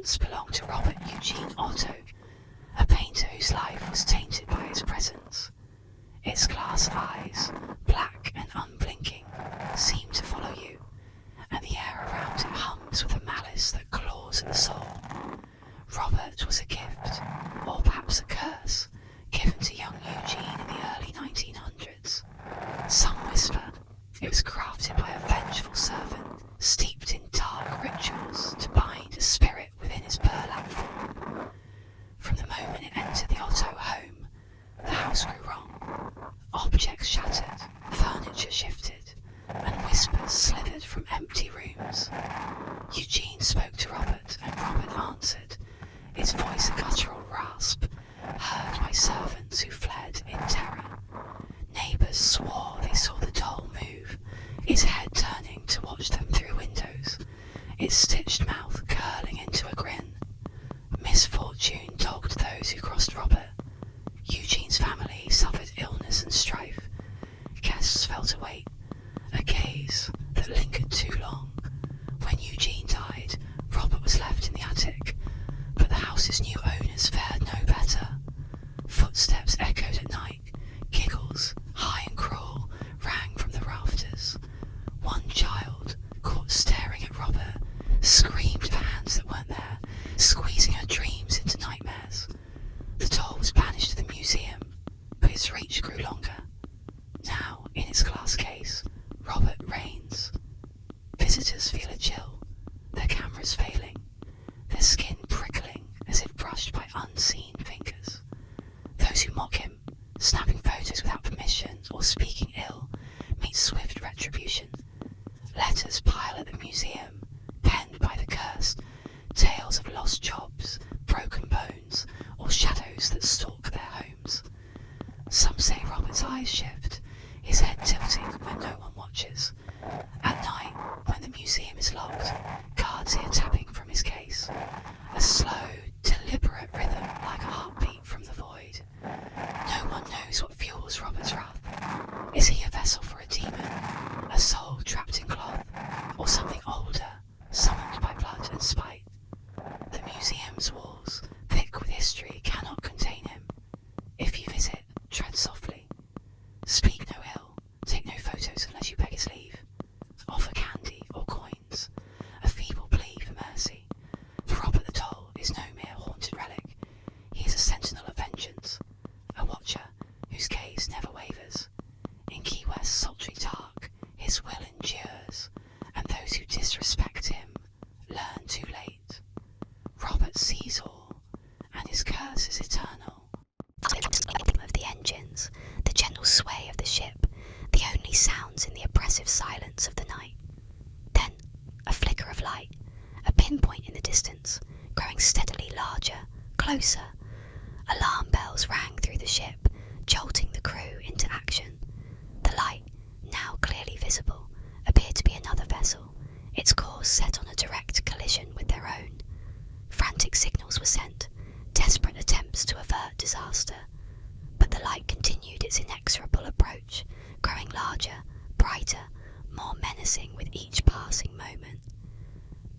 once belonged to Robert Eugene Otto, a painter whose life was tainted by its presence. Its glass eyes, black and unblinking, seem to follow you, and the air around it hums with a malice that claws at the soul. Robert was a gift, or perhaps a curse, given to young Eugene in the early 1900s. Some whisper it was crafted by a vengeful servant, steeped in dark rituals to bind a spirit within his burlap form. From the moment it entered the Otto home, the house grew wrong. Objects shattered, furniture shifted, and whispers slithered from empty rooms. Eugene spoke to Robert, and Robert answered, its voice a guttural rasp, heard by servants who fled in terror. Neighbours swore they saw the doll move, its head turning to watch them through windows, its stitched mouth curling into a grin. Misfortune dogged those who crossed Robert. Eugene's family suffered illness and strife. Guests felt a weight, a gaze that lingered too long. When Eugene died, Robert was left in the attic, but the house's new owners fared no better. Footsteps echoed at night, giggles, high and cruel, rang from the rafters. One child, caught staring at Robert, screamed of hands that weren't there, squeezing her dreams into nightmares. The doll was banished to the museum, but its reach grew longer. Now, in its glass case, Robert reigns. Visitors feel a chill, their cameras failing, their skin prickling as if brushed by unseen fingers. Those who mock him, snapping photos without permission or speaking ill, meet swift retribution. Letters pile at the museum, penned by the cursed, tales of lost jobs, broken bones, or shadows that stalk their homes. Some say Robert's eyes shift, his head tilting when no one watches. At night, when the museum is locked, guards hear tapping from his case, a slow, deliberate rhythm like a heartbeat from the void. No one knows what fuels Robert's wrath. Is he a vessel for a demon, a soul trapped in cloth, or something older, summoned by blood and spite? The museum's walls, thick with history, cannot contain him. If you visit, tread softly. Speak no ill, take no photos unless you beg his leave. Offer candy or coins, a feeble plea for mercy. For Robert the doll is no mere haunted relic. He is a sentinel of vengeance, a watcher whose gaze never wavers. In Key West's sultry dark, his will endures, and those who disrespect him learn too late. Robert sees all, and his curse is eternal. Of the engines, the gentle sway of the ship, the only sounds in the oppressive silence of the night. Then, a flicker of light, a pinpoint in the distance, growing steadily larger, closer. Alarm bells rang through the ship, jolting the crew into action. The light, now clearly visible, appeared to be another vessel, its course set on a direct collision with their own. Frantic signals were sent, desperate attempts to avert disaster. But the light continued its inexorable approach, growing larger, brighter, more menacing with each passing moment.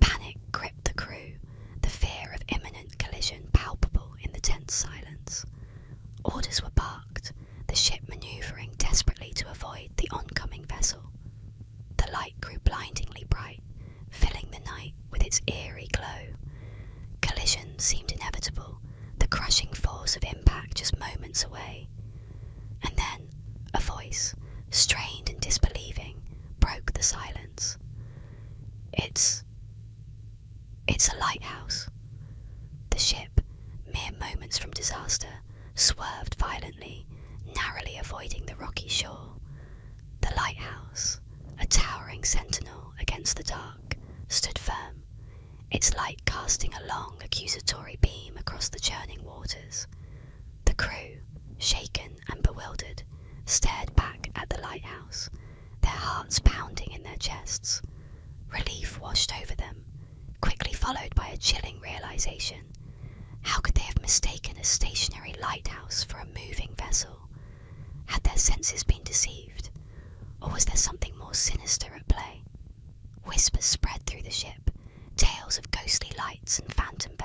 Panic gripped the crew, the fear of imminent collision palpable in the tense silence. Orders were barked, the ship manoeuvring desperately to avoid the oncoming vessel. The light grew blindingly bright, filling the night with its eerie glow. Collision seemed inevitable, the crushing force of impact just moments away. And then a voice, strained and disbelieving, broke the silence. It's a lighthouse. The ship, mere moments from disaster, swerved violently, narrowly avoiding the rocky shore. The lighthouse, a towering sentinel against the dark, stood firm, its light casting a long accusatory beam across the churning waters. The crew, shaken and bewildered, stared back at the lighthouse, their hearts pounding in their chests. Relief washed over them, quickly followed by a chilling realization. How could they have mistaken a stationary lighthouse for a moving vessel? Had their senses been deceived, or was there something more sinister at play? Whispers spread through the ship, tales of ghostly lights and phantom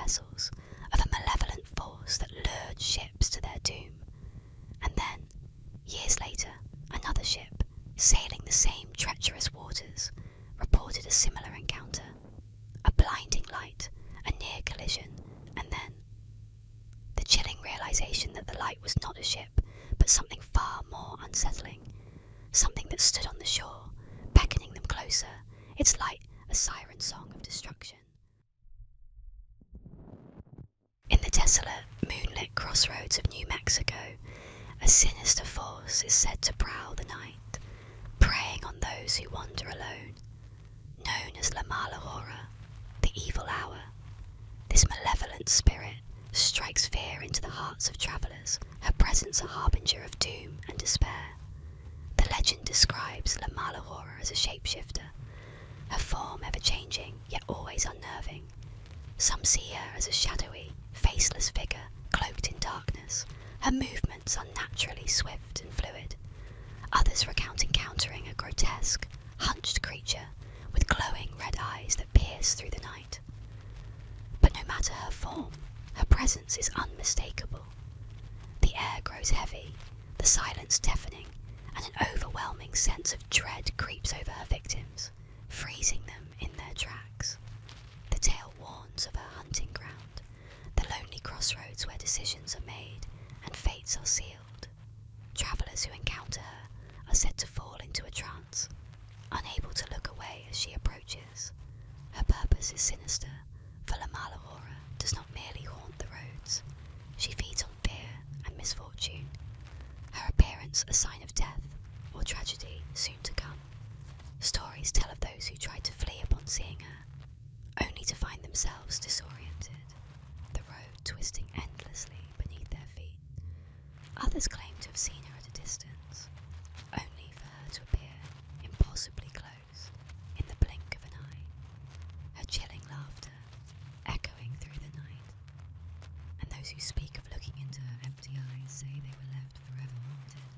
desolate, moonlit crossroads of New Mexico, a sinister force is said to prowl the night, preying on those who wander alone. Known as La Mala Hora, the evil hour, this malevolent spirit strikes fear into the hearts of travellers, her presence a harbinger of doom and despair. The legend describes La Mala Hora as a shapeshifter, her form ever-changing, yet always unnerving. Some see her as a shadowy, faceless figure cloaked in darkness, her movements unnaturally swift and fluid. Others recount encountering a grotesque, hunched creature with glowing red eyes that pierce through the night. But no matter her form, her presence is unmistakable. The air grows heavy, the silence deafening, and an overwhelming sense of dread creeps over her victims, freezing them in their tracks. The tale warns of her hunting ground, the lonely crossroads where decisions are made and fates are sealed. Travellers who encounter her are said to fall into a trance, unable to look away as she approaches. Her purpose is sinister, for La Mala Hora does not merely haunt the roads. She feeds on fear and misfortune, her appearance a sign of death or tragedy soon to come. Stories tell of those who tried to flee upon seeing her, only to find themselves disoriented, the road twisting endlessly beneath their feet. Others claim to have seen her at a distance, only for her to appear impossibly close in the blink of an eye, her chilling laughter echoing through the night. And those who speak of looking into her empty eyes say they were left forever haunted,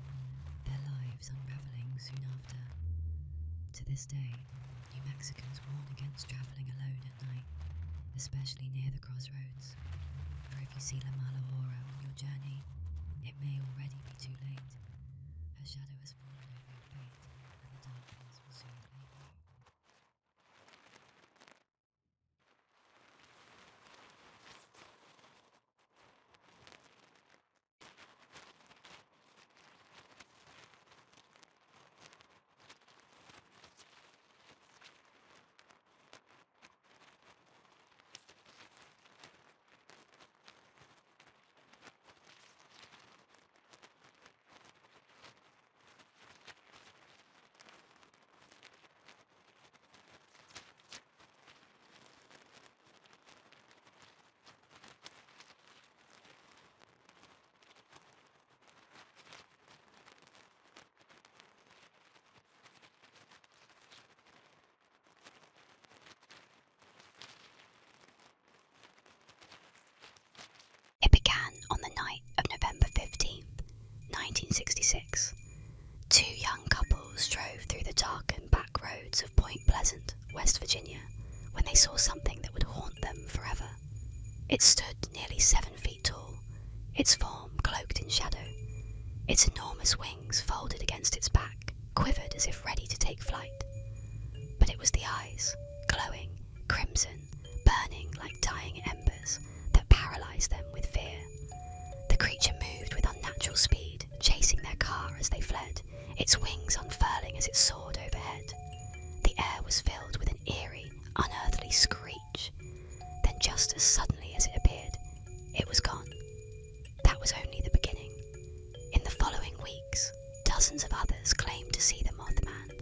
their lives unravelling soon after. To this day, New Mexicans warn against travelling alone at night, especially near the crossroads, for if you see La Mala Hora on your journey, it may already be too late. Her shadow has fallen over your fate, and the darkness will soon claim you. It began on the night of November 15th, 1966. Two young couples drove through the darkened back roads of Point Pleasant, West Virginia, when they saw something that would haunt them forever. It stood nearly 7 feet tall, its form cloaked in shadow. Its enormous wings folded against its back, quivered as if ready to take flight. But it was the eyes, glowing, crimson, burning like dying embers, that paralysed them with fear. The creature moved with unnatural speed, chasing their car as they fled, its wings unfurling as it soared overhead. The air was filled with an eerie, unearthly screech. Then just as suddenly as it appeared, it was gone. That was only the beginning. In the following weeks, dozens of others claimed to see the Mothman,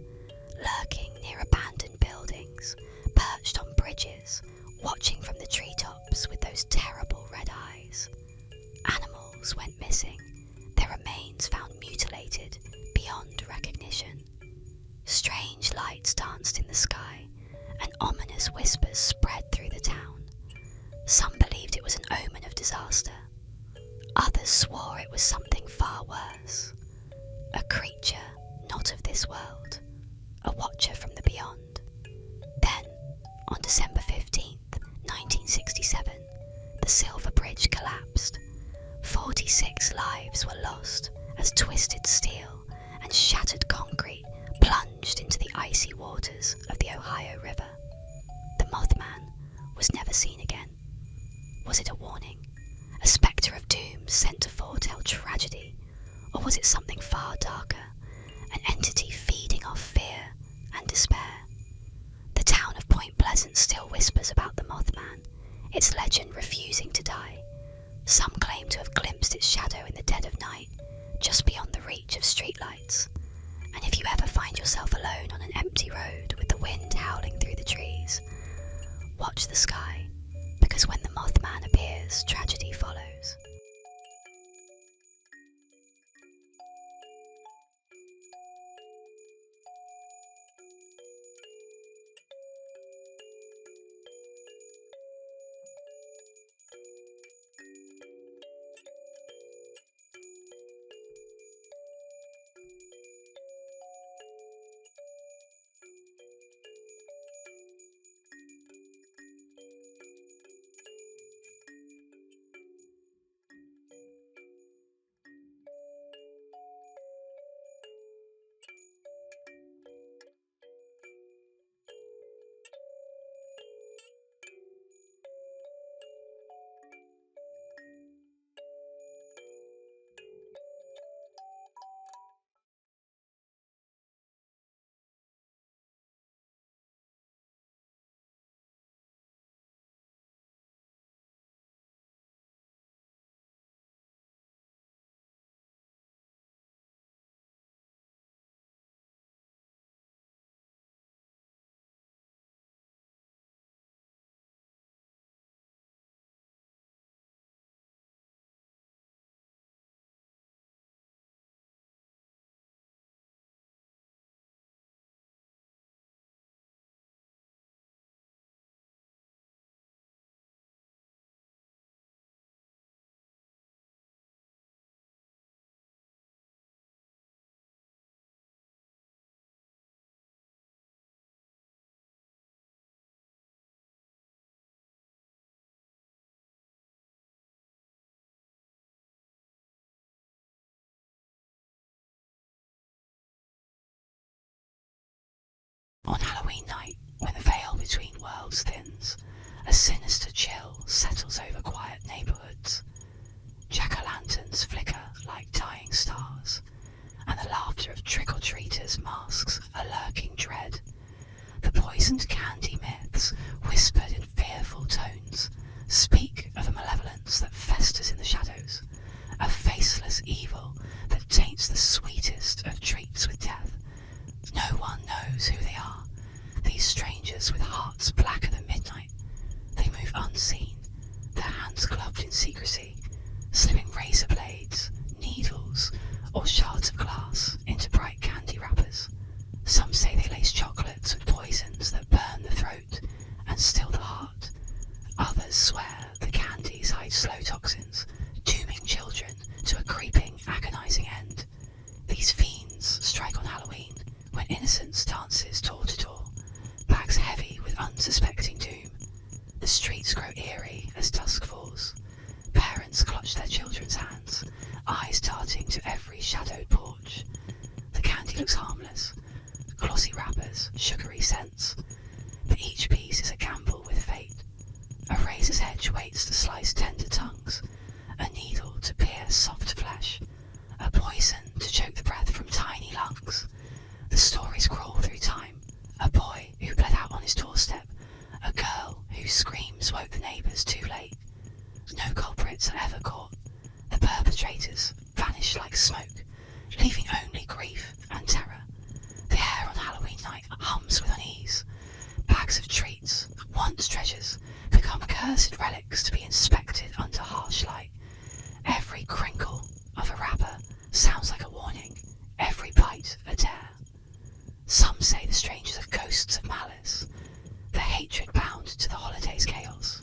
lurking near abandoned buildings, perched on bridges, watching from the treetops with those terrible red eyes. Animals went missing, their remains found mutilated beyond recognition. Strange lights danced in the sky, and ominous whispers spread through the town. Some believed it was an omen of disaster. Others swore it was something far worse. A creature not of this world, a watcher from the beyond. Then, on December 15th, 1967, the Silver Bridge collapsed. 46 lives were lost as twisted steel and shattered concrete plunged into the icy waters of the Ohio River. The Mothman was never seen again. Was it a warning? A spectre of doom sent to foretell tragedy? Or was it something far darker? An entity feeding off fear and despair? The town of Point Pleasant still whispers about the Mothman, its legend refusing to die. Some claim to have glimpsed its shadow in the dead of night, just beyond the reach of streetlights. And if you ever find yourself alone on an empty road with the wind howling through the trees, watch the sky, because when the Mothman appears, tragedy follows. On Halloween night, when the veil between worlds thins, a sinister chill settles over quiet neighbourhoods. Jack-o'-lanterns flicker like dying stars, and the laughter of trick-or-treaters masks a lurking dread. The poisoned candy myths, whispered in fearful tones, speak of a malevolence that festers in the shadows, a faceless evil that taints the sweetest of treats with death. No one knows who they are, these strangers with hearts blacker than midnight. They move unseen, their hands gloved in secrecy, slipping razor blades, needles, or shards of glass into bright candy wrappers. Some say they lace chocolates with poisons that burn the throat and still the heart. Others swear the candies hide slow toxins, dooming children to a creeping, agonizing end. These fiends strike on Halloween, when innocence dances door to door, bags heavy with unsuspecting doom. The streets grow eerie as dusk falls. Parents clutch their children's hands, eyes darting to every shadowed porch. The candy looks harmless, glossy wrappers, sugary scents, but each piece is a gamble with fate. A razor's edge waits to slice tender tongues, a needle to pierce soft flesh, a poison to choke the breath from tiny lungs. The stories crawl through time. A boy who bled out on his doorstep, a girl whose screams woke the neighbours too late. No culprits are ever caught. The perpetrators vanish like smoke, leaving only grief and terror. The air on Halloween night hums with unease. Bags of treats, once treasures, become cursed relics to be inspected under harsh light. Every crinkle of a wrapper sounds like a warning, every bite a dare. Some say the strangers are ghosts of malice, their hatred bound to the holiday's chaos.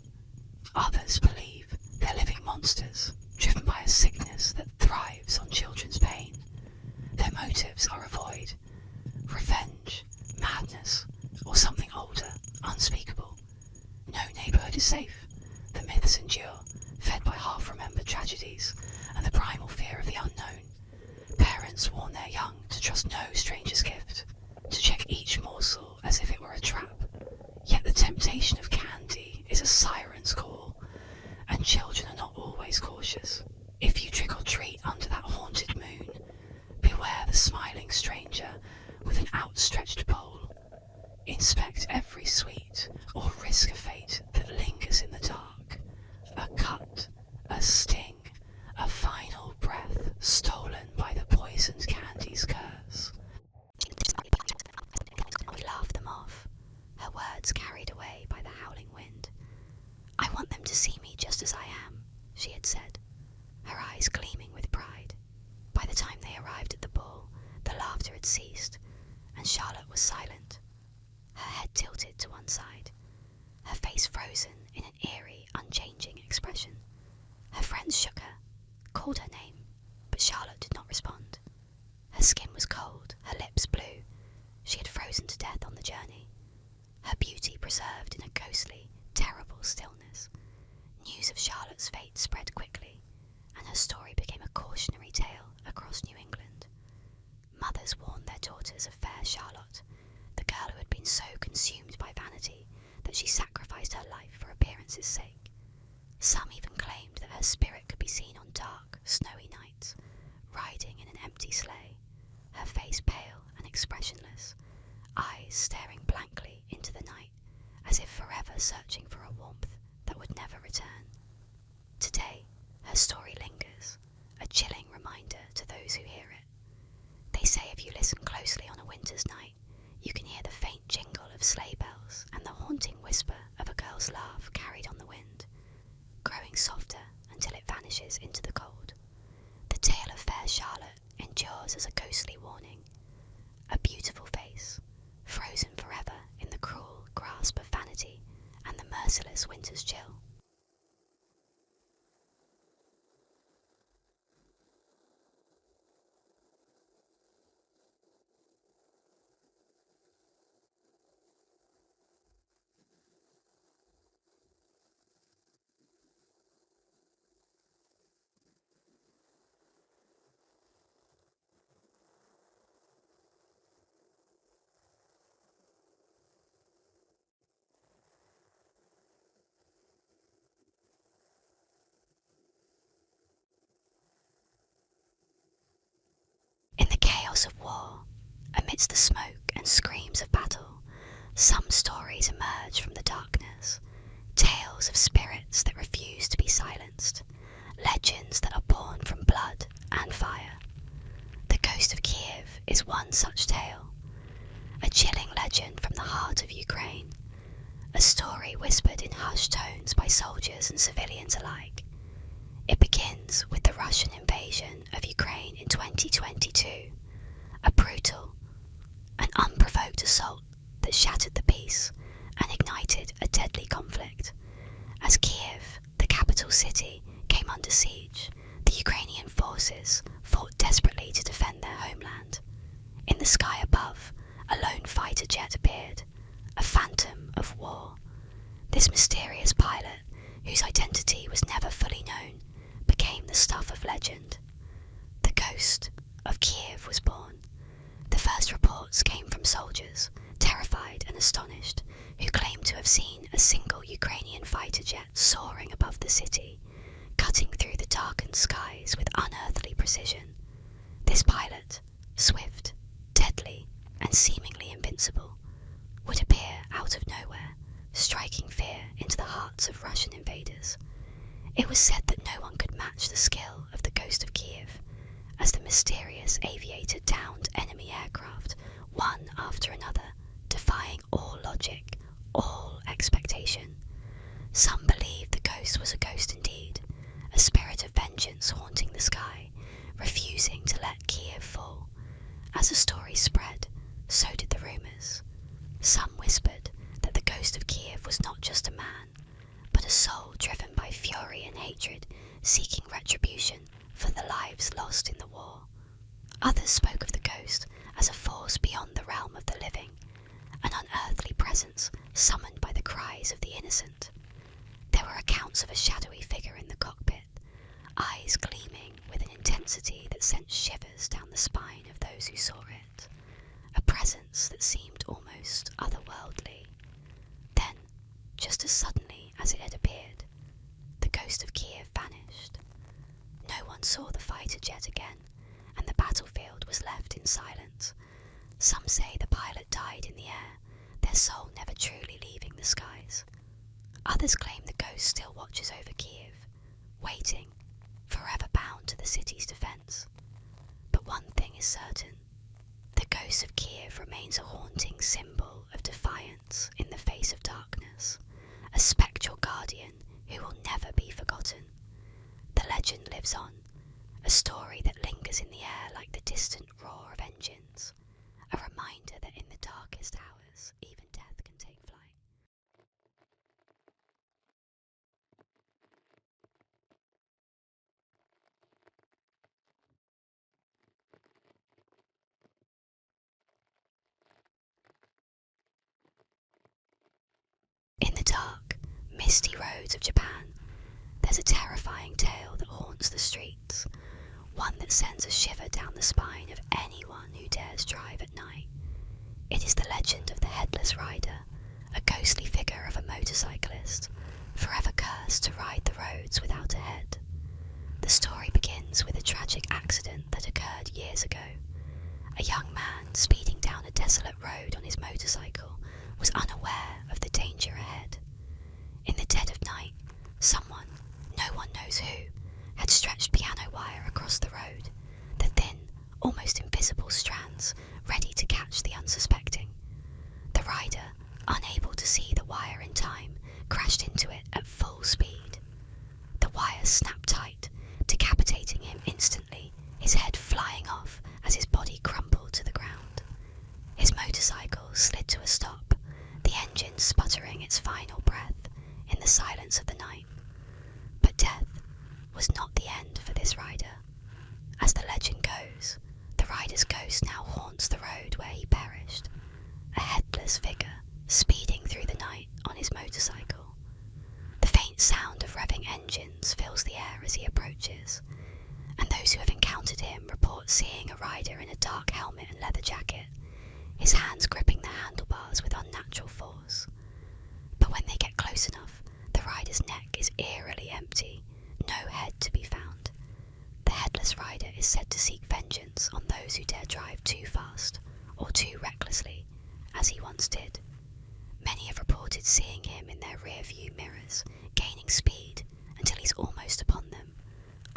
Others believe they're living monsters, driven by a sickness that thrives on children's pain. Their motives are a void, revenge, madness, or something older, unspeakable. No neighbourhood is safe. The myths endure, fed by half-remembered tragedies and the primal fear of the unknown. Parents warn their young to trust no stranger's gift, to check each morsel as if it were a trap. Yet the temptation of candy is a siren's call, and children are not always cautious. If you trick or treat under that haunted moon, beware the smiling stranger with an outstretched bowl. Inspect every sweet or risk of fate that lingers in the dark. A cut, a sting, them to see me just as I am," she had said, her eyes gleaming with pride. By the time they arrived at the ball, the laughter had ceased, and Charlotte was silent, her head tilted to one side, her face frozen in an eerie, unchanging expression. Her friends shook her, called her name, but Charlotte did not respond. Her skin was cold, her lips blue. She had frozen to death on the journey, her beauty preserved in a ghostly, terrible stillness. News of Charlotte's fate spread quickly, and her story became a cautionary tale across New England. Mothers warned their daughters of fair Charlotte, the girl who had been so consumed by vanity that she sacrificed her life for appearance's sake. Some even claimed that her spirit could be seen on dark, snowy nights, riding in an empty sleigh, her face pale and expressionless, eyes staring blankly into the night, as if forever searching for a warmth that would never return. Today, her story lingers, a chilling reminder to those who hear it. They say if you listen closely on a winter's night, you can hear the faint jingle of sleigh bells and the haunting whisper of a girl's laugh carried on the wind, growing softer until it vanishes into the cold. The tale of fair Charlotte endures as a ghostly warning, a beautiful face, frozen forever in the cruel grasp of vanity and the merciless winter's chill. In the chaos of war, amidst the smoke and screams of battle, some stories emerge from the darkness, tales of spirits that refuse to be silenced, legends that are born from blood and fire. The Ghost of Kiev is one such tale, a chilling legend from the heart of Ukraine, a story whispered in hushed tones by soldiers and civilians alike. It begins with the Russian invasion of Ukraine in 2022, a brutal and unprovoked assault that shattered the peace and ignited a deadly conflict. As Kiev, the capital city, came under siege, the Ukrainian forces fought desperately to defend their homeland. In the sky above, a lone fighter jet appeared, a phantom of war. This mysterious pilot, whose identity was never fully known, became the stuff of legend. The Ghost of Kiev was born. The first reports came from soldiers, terrified and astonished, who claimed to have seen a single Ukrainian fighter jet soaring above the city, cutting through the darkened skies with unearthly precision. This pilot, swift, deadly, and seemingly invincible, would appear out of nowhere, striking fear into the hearts of Russian invaders. It was said that no one could match the skill of the Ghost of Kiev, as the mysterious aviator downed enemy aircraft one after another, defying all logic, all expectation. Some believed the ghost was a ghost indeed, a spirit of vengeance haunting the sky, refusing to let Kiev fall. As the story spread, so did the rumours. Some whispered that the Ghost of Kiev was not just a man, but a soul driven by fury and hatred, seeking retribution for the lives lost in the war. Others spoke of the ghost as a force beyond the realm of the living, an unearthly presence summoned by the cries of the innocent. There were accounts of a shadowy figure in the cockpit, eyes gleaming with an intensity that sent shivers down the spine of those who saw it, a presence that seemed almost otherworldly. Then, just as suddenly as it had appeared, the Ghost of Kiev vanished. No one saw the fighter jet again, and the battlefield was left in silence. Some say the pilot died in the air, their soul never truly leaving the skies. Others claim the ghost still watches over Kiev, waiting, forever bound to the city's defence. But one thing is certain, the Ghost of Kiev remains a haunting symbol of defiance in the face of darkness, a spectral guardian who will legend lives on, a story that lingers in the air like the distant roar of engines, a reminder that in the darkest hours, even death can take flight. In the dark, misty roads of Japan, there's a terrifying tale that haunts the streets, one that sends a shiver down the spine of anyone who dares drive at night. It is the legend of the headless rider, a ghostly figure of a motorcyclist, forever cursed to ride the roads without a head. The story begins with a tragic accident that occurred years ago. A young man speeding down a desolate road on his motorcycle was unaware of the danger ahead. In the dead of night, someone, no one knows who, had stretched piano wire across the road, the thin, almost invisible strands ready to catch the unsuspecting. The rider, unable to see the wire in time, crashed into it at full speed. The wire snapped tight, decapitating him instantly, his head flying off as his body crumpled to the ground. His motorcycle slid to a stop, the engine sputtering its final breath in the silence of the night. But death was not the end for this rider. As the legend goes, the rider's ghost now haunts the road where he perished, a headless figure speeding through the night on his motorcycle. The faint sound of revving engines fills the air as he approaches, and those who have encountered him report seeing a rider in a dark helmet and leather jacket, his hands gripping the handlebars with unnatural force. But when they get close enough, the rider's neck is eerily empty, no head to be found. The headless rider is said to seek vengeance on those who dare drive too fast or too recklessly, as he once did. Many have reported seeing him in their rear view mirrors, gaining speed until he's almost upon them,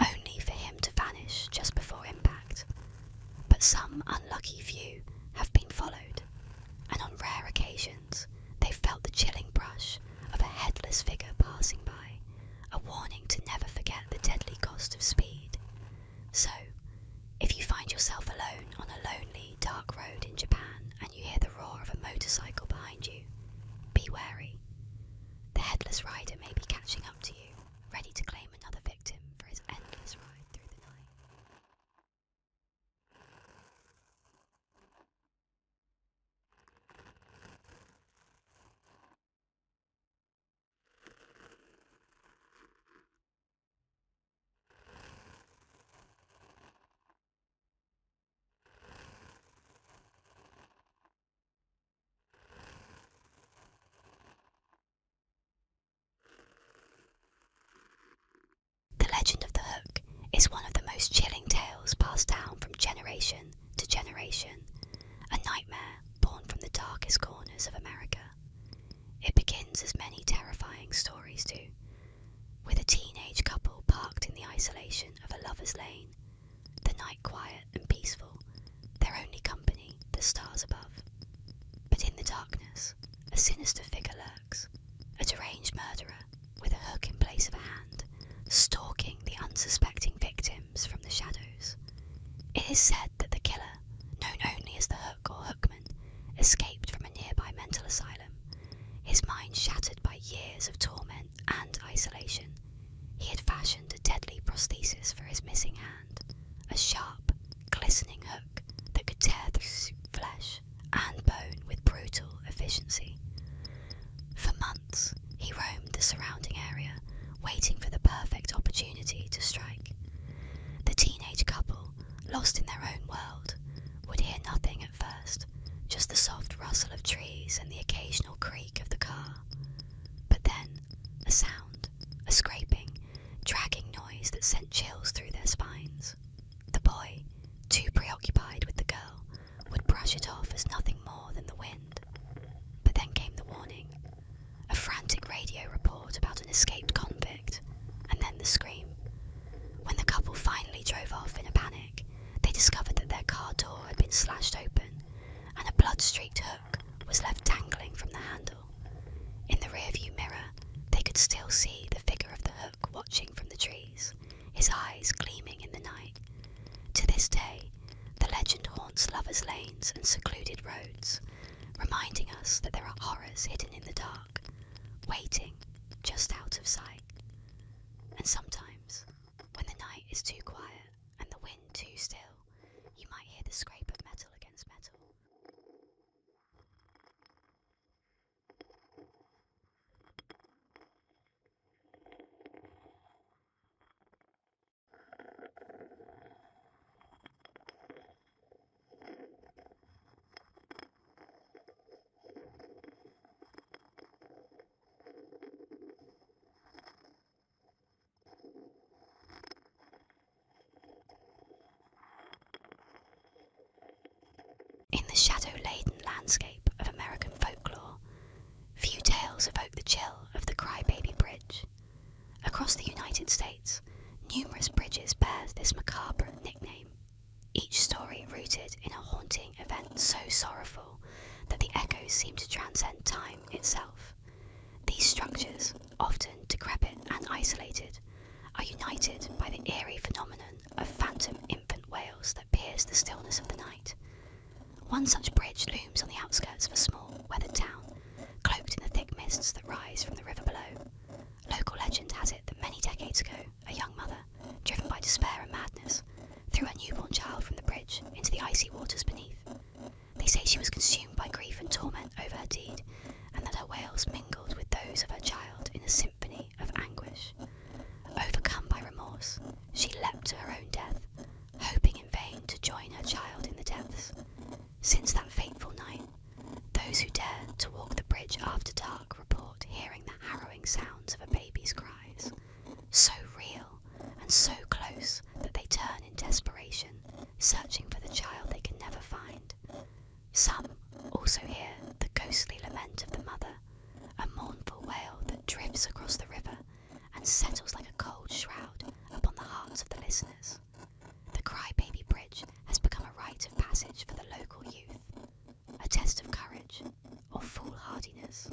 only for him to vanish just before impact. But some unlucky few have been followed, and on rare occasions they've felt the chilling brush of a headless figure passing by, a warning to never forget the deadly cost of speed. So, if you find yourself alone on a lonely, dark road in Japan and you hear the roar of a motorcycle behind you, be wary. The headless rider may be catching up to you, ready to claim another victim for his endless ride through the night. The legend of the hook is one of the most chilling tales passed down from generation to generation, a nightmare born from the darkest corners of America. It begins as many terrifying stories do, with a teenage couple parked in the isolation of a lover's lane, the night quiet and peaceful, their only company the stars above. But in the darkness, a sinister figure lurks, a deranged murderer with a hook in place of a hand, stalking the unsuspecting victims from the shadows. It is said that the killer, known only as the Hook or Hookman, escaped from a nearby mental asylum, his mind shattered by years of torment and isolation. He had fashioned a deadly prosthesis for his missing hand, a sharp, glistening hook that could tear through flesh and bone with brutal efficiency. For months, he roamed the surrounding area, waiting for the perfect opportunity to strike. The teenage couple, lost in their own world, would hear nothing at first, just the soft rustle of trees and the occasional creak of the car. But then, a sound, a scraping, dragging noise that sent chills through their spines. The boy, too preoccupied with the girl, would brush it off as nothing more than the wind. But then came the warning, a frantic radio report about an escaped convict, and then the scream. When the couple finally drove off in a panic, they discovered that their car door had been slashed open, and a blood-streaked hook was left dangling from the handle. In the rearview mirror, they could still see the figure of the hook watching from the trees, his his eyes gleaming in the night. To this day, the legend haunts lovers' lanes and secluded roads, reminding us that there are horrors hidden in the dark, waiting just out of sight. And sometimes, when the night is too quiet and the wind too still, you might hear the scrape of metal against metal. In the shadow-laden landscape of American folklore, few tales evoke the chill of the Crybaby Bridge. Across the United States, numerous bridges bear this macabre nickname, each story rooted in a haunting event so sorrowful that the echoes seem to transcend time itself. These structures, often decrepit and isolated, are united by the eerie phenomenon of phantom infant wails that pierce the stillness of the night. One such bridge looms on the outskirts of a small, weathered town, cloaked in the thick mists that rise from the river below. Local legend has it that many decades ago, a young mother, driven by despair and madness, threw her newborn child from the bridge into the icy waters beneath. They say she was consumed by grief and torment over her deed, and that her wails mingled with those of her child in a symphony of anguish. Overcome by remorse, she leapt to her own death, hoping in vain to join her child in the depths. Since that fateful night, those who dare to walk the bridge after dark report hearing the harrowing sounds of a baby's cries, so real and so close that they turn in desperation, searching for the child they can never find. Some also hear the ghostly lament of the mother, a mournful wail that drifts across the river and settles like a cold shroud upon the hearts of the listeners. The Crybaby Bridge has become a rite of passage for the local youth, a test of courage or foolhardiness.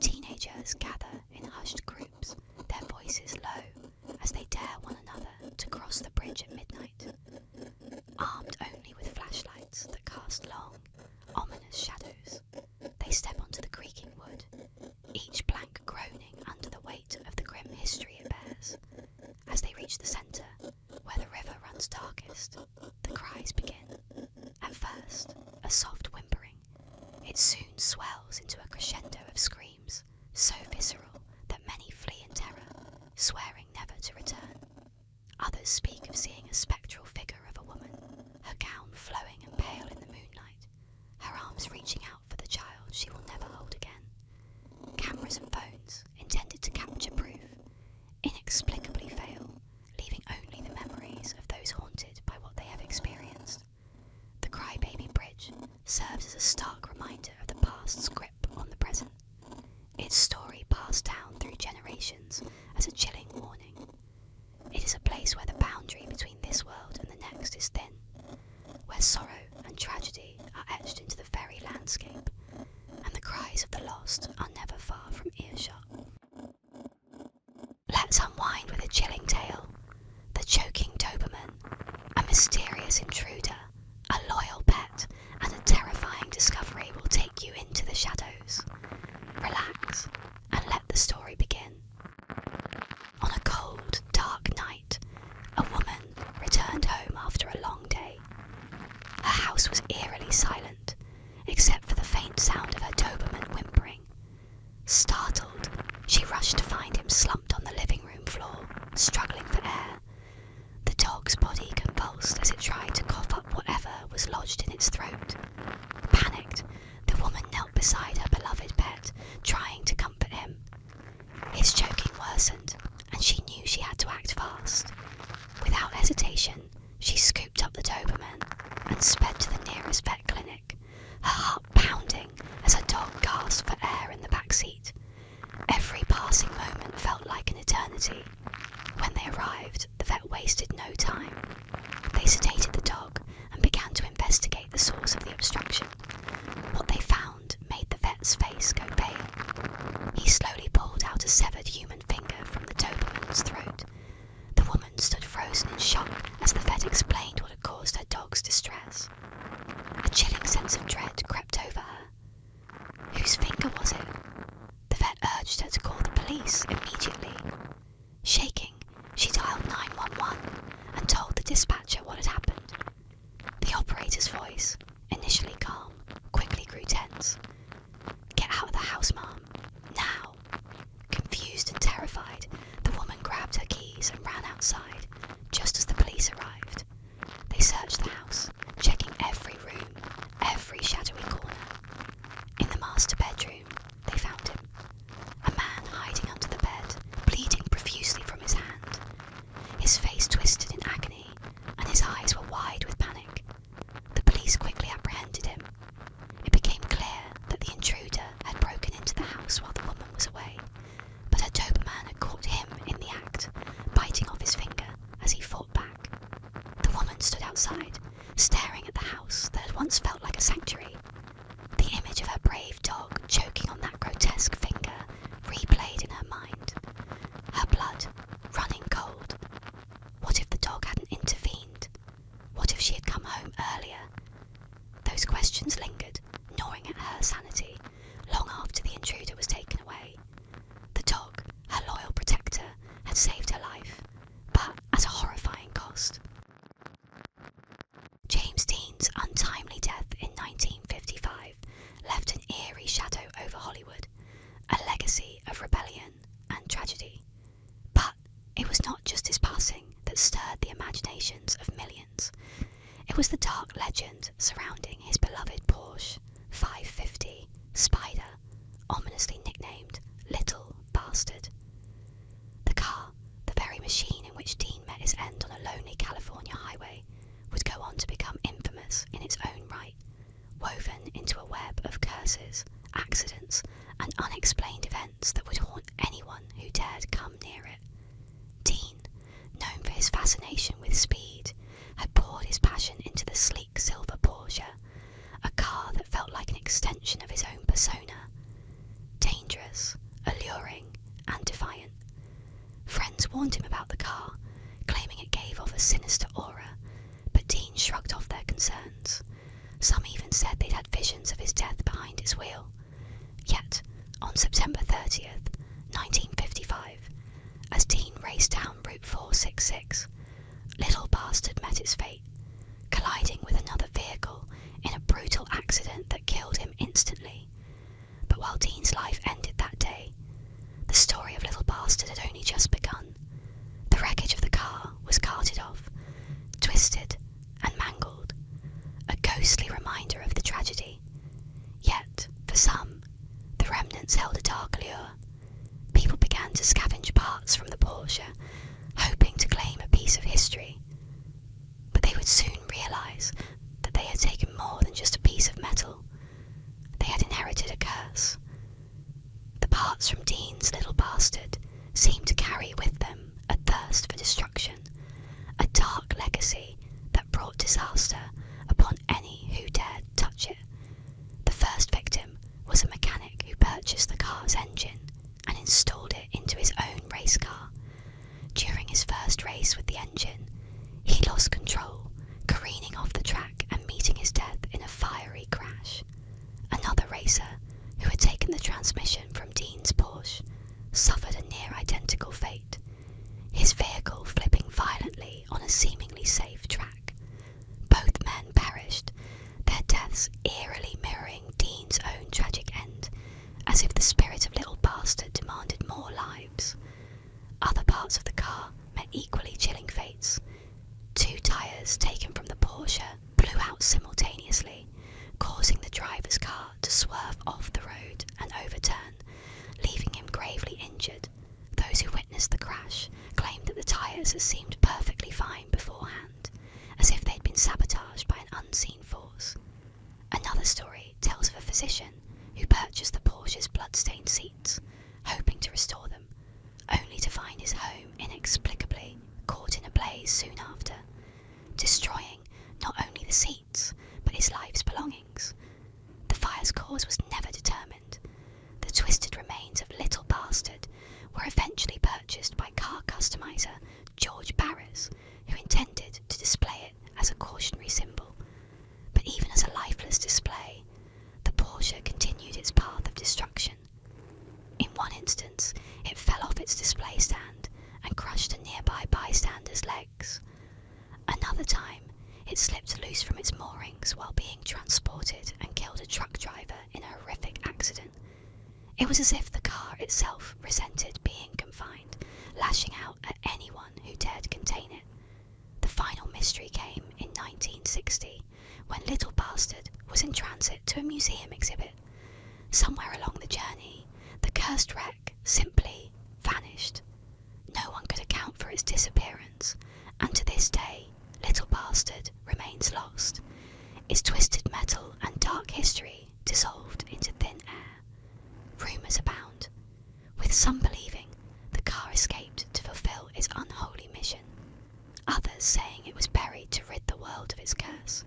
Teenagers gather in hushed groups, their voices low, as they dare one another to cross the bridge at midnight. Armed only with flashlights that cast long, ominous shadows, they step onto the creaking wood, each plank groaning under the weight of the grim history it bears. As they reach the centre, where the river runs darkest, the cries begin. At first, a soft whimpering, it soon swells into a crescendo of screams, so visceral that many flee in terror, swearing never to return. Others speak of seeing a spectral figure of a woman, her gown flowing and pale in the moonlight, her arms reaching out for the child she will never hold again. Cameras and phones, intended to capture proof, inexplicably fail, leaving only the memories of those haunted by what they have experienced. The Crybaby Bridge serves as a stark reminder of the past's grip on the present, its story passed down through generations as a chilling warning. It is a place where the boundary between this world and the next is thin, where sorrow and tragedy are etched into the very landscape, and the cries of the lost are never far from earshot. Let's unwind with a chilling tale. The choking Doberman, a mysterious intruder, a loyal pet, and a terrifying discovery will take you into the shadows. Relax and let the story begin. On a cold, dark night, a woman returned home after a long day. Her house was eerily silent, except for the faint sound of her Doberman whimpering. Startled, she rushed to find him slumped on the living room floor, struggling for air. The dog's body convulsed as it tried to cough up whatever was lodged in its throat. Panicked, the woman knelt beside her beloved pet, trying to comfort him. His choking worsened, and she knew she had to act fast. Without hesitation, she scooped up the Doberman and sped to the nearest vet clinic, her heart pounding as her dog gasped for air in the back seat. Every passing moment felt like an eternity. When they arrived, the vet wasted no time. They sedated the dog and began to investigate the source of the obstruction. What they found made the vet's face go pale. He slowly pulled out a severed human finger from the Doberman's throat. The woman stood police immediately. Shaking, she dialed 911 and told the dispatcher what had happened. The operator's voice, initially calm, quickly grew tense. "Get out of the house, Ma'am. Now." Confused and terrified, the woman grabbed her keys and ran outside, just as the police arrived. They searched the house, checking every room, every shadowy corner. In the master bedroom, they found him. A man hiding under the bed, bleeding profusely from his hand. His face twisted in agony, and his eyes were wide with panic. The police quickly apprehended him. It became clear that the intruder had broken into the house while the woman was away, but her Doberman had caught him in the act, biting off his finger as he fought back. The woman stood outside, staring at the house that had once felt like a sanctuary. The image of her brave dog choking on that grotesque finger replayed in her mind. Her blood running cold. What if the dog hadn't intervened? What if she had come home earlier? Those questions lingered, gnawing at her sanity, long after the intruder was taken away. The dog, her loyal protector, had saved her life, but at a horrifying cost. James Dean's untimely death in 1955 left an eerie shadow over Hollywood, a legacy of rebellion and tragedy. But it was not just his passing that stirred the imaginations of millions. It was the dark legend surrounding his beloved Porsche 550 Spider, ominously nicknamed Little Bastard. The car, the very machine in which Dean met his end on a lonely California highway, would go on to become infamous in its own right, woven into a web of curses, accidents, and unexplained events that would haunt anyone who dared come near it. Dean, known for his fascination with speed, had poured his passion into the sleek silver Porsche, a car that felt like an extension of his own persona. Dangerous, alluring, and defiant. Friends warned him about the car, claiming it gave off a sinister aura, but Dean shrugged off their concerns. Some even said they'd had visions of his death behind his wheel. Yet, on September 30th, 1955, as Dean raced down Route 466, Little Bastard met its fate, colliding with another vehicle in a brutal accident that killed him instantly. But while Dean's life ended that day, the story of Little Bastard had only just begun. The wreckage of the car was carted off, twisted and mangled, a ghostly reminder of the tragedy. Yet, for some, the remnants held a dark allure. People began to scavenge parts from the Porsche, hoping to claim a piece of history. But they would soon realise that they had taken more than just a piece of metal. They had inherited a curse. The parts from Dean's Little Bastard seemed to carry with them a thirst for destruction, a dark legacy that brought disaster upon any who dared touch it. The first victim was a mechanic who purchased the car's engine and installed it into his own race car. During his first race with the engine, he lost control, careening off the track and meeting his death in a fiery crash. Another racer, who had taken the transmission from Dean's Porsche, suffered a near-identical fate, his vehicle flipping violently on a seemingly safe track. Both men perished, their deaths eerily mirroring Dean's own tragic end, as if the spirit of Little Bastard demanded more lives. Other parts of the car met equally chilling fates. 2 tyres taken from the Porsche blew out simultaneously, causing the driver's car to swerve off the road and overturn, leaving him gravely injured. Those who witnessed the crash claimed that the tyres had seemed perfectly fine beforehand, as if they'd been sabotaged by an unseen force. Another story tells of a physician who purchased the Porsche's blood-stained seats, hoping to restore them, only to find his home inexplicably caught in a blaze soon after, destroying not only the seats, but his life's belongings. The fire's cause was never determined. The twisted remains of Little Bastard were eventually purchased by car customizer George Barris, who intended to display it as a cautionary symbol. But even as a lifeless display, the Porsche continued its path of destruction. In one instance, it Another time, it slipped loose from its moorings while being transported and killed a truck driver in a horrific accident. It was as if the car itself resented being confined, lashing out at anyone who dared contain it. The final mystery came in 1960, when Little Bastard was in transit to a museum exhibit. Somewhere along the journey, the cursed wreck simply vanished. No one could account for its disappearance, and to this day, Little Bastard remains lost, its twisted metal and dark history dissolved into thin air. Rumours abound, with some believing the car escaped to fulfill its unholy mission, others saying it was buried to rid the world of its curse,